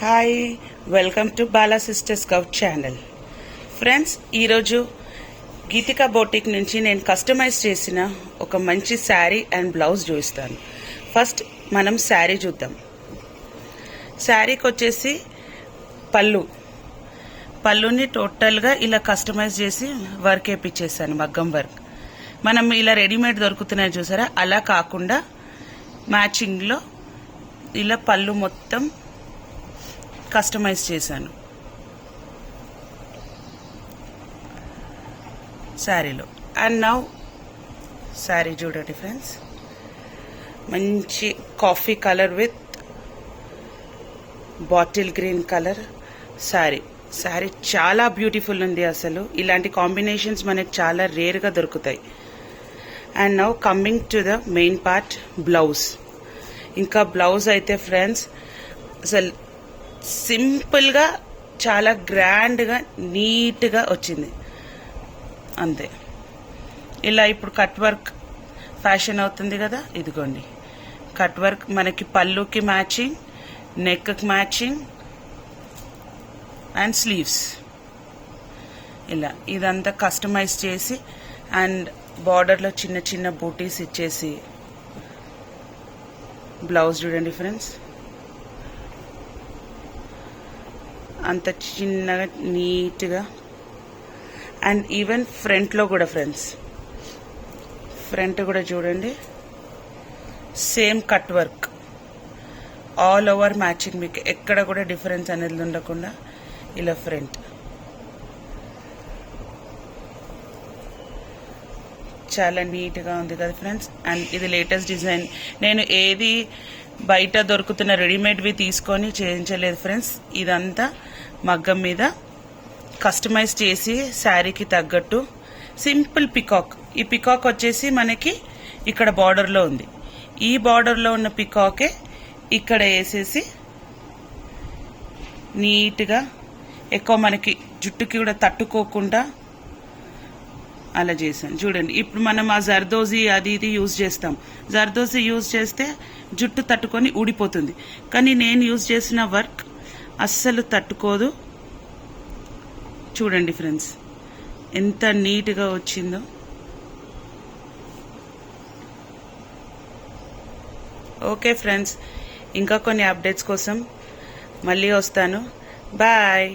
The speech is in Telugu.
Hi, welcome to Bala sisters scout channel. Friends, ఈరోజు గీతికా బోటిక్ నుంచి నేను కస్టమైజ్ చేసిన ఒక మంచి శారీ అండ్ బ్లౌజ్ చూపిస్తాను. ఫస్ట్ మనం శారీ చూద్దాం. శారీకి వచ్చేసి పళ్ళుని టోటల్గా ఇలా కస్టమైజ్ చేసి వర్క్ వేయించేసాను, మగ్గం వర్క్. మనం ఇలా రెడీమేడ్ దొరుకుతున్నాయి చూసారా, అలా కాకుండా మ్యాచింగ్లో ఇలా పళ్ళు మొత్తం కస్టమైజ్ చేశాను శారీలో. అండ్ నౌ శారీ చూడండి ఫ్రెండ్స్, మంచి coffee colour with bottle green colour sari చాలా బ్యూటిఫుల్ ఉంది. అసలు ఇలాంటి కాంబినేషన్స్ మనకు చాలా రేర్గా దొరుకుతాయి. And now coming to the main part, blouse. ఇంకా బ్లౌజ్ అయితే ఫ్రెండ్స్ అసలు సింపుల్గా చాలా గ్రాండ్గా నీట్గా వచ్చింది అంతే. ఇలా ఇప్పుడు కట్ వర్క్ ఫ్యాషన్ అవుతుంది కదా, ఇదిగోండి కట్ వర్క్ మనకి పళ్ళుకి మ్యాచింగ్, నెక్కి మ్యాచింగ్ అండ్ స్లీవ్స్. ఇలా ఇదంతా కస్టమైజ్ చేసి అండ్ బార్డర్లో చిన్న చిన్న బూటీస్ ఇచ్చేసి బ్లౌజ్ చూడండి ఫ్రెండ్స్, అంత చిన్నగా నీట్గా. అండ్ ఈవెన్ ఫ్రంట్లో కూడా ఫ్రెండ్స్, ఫ్రంట్ కూడా చూడండి same cut work, all over matching. మీకు ఎక్కడ కూడా డిఫరెన్స్ అనేది ఉండకుండా ఇలా ఫ్రంట్ చాలా నీట్గా ఉంది కదా ఫ్రెండ్స్. అండ్ ఇది లేటెస్ట్ డిజైన్. నేను ఏది బయట దొరుకుతున్న రెడీమేడ్వి తీసుకొని చేయించలేదు ఫ్రెండ్స్. ఇదంతా మగ్గం మీద కస్టమైజ్ చేసి శారీకి తగ్గట్టు సింపుల్ పికాక్. ఈ పికాక్ వచ్చేసి మనకి ఇక్కడ బార్డర్లో ఉంది. ఈ బార్డర్లో ఉన్న పికాకే ఇక్కడ వేసేసి నీట్గా ఎక్కువ మనకి జుట్టుకి కూడా తట్టుకోకుండా అలా చేశాను చూడండి. ఇప్పుడు మనం ఆ జర్దోజీ అది ఇది యూజ్ చేస్తాం. జర్దోజీ యూజ్ చేస్తే జుట్టు తట్టుకొని ఊడిపోతుంది, కానీ నేను యూజ్ చేసిన వర్క్ అస్సలు తట్టుకోదు. చూడండి ఫ్రెండ్స్ ఎంత నీట్గా వచ్చిందో. ఓకే ఫ్రెండ్స్, ఇంకా కొన్ని అప్డేట్స్ కోసం మళ్ళీ వస్తాను. బాయ్.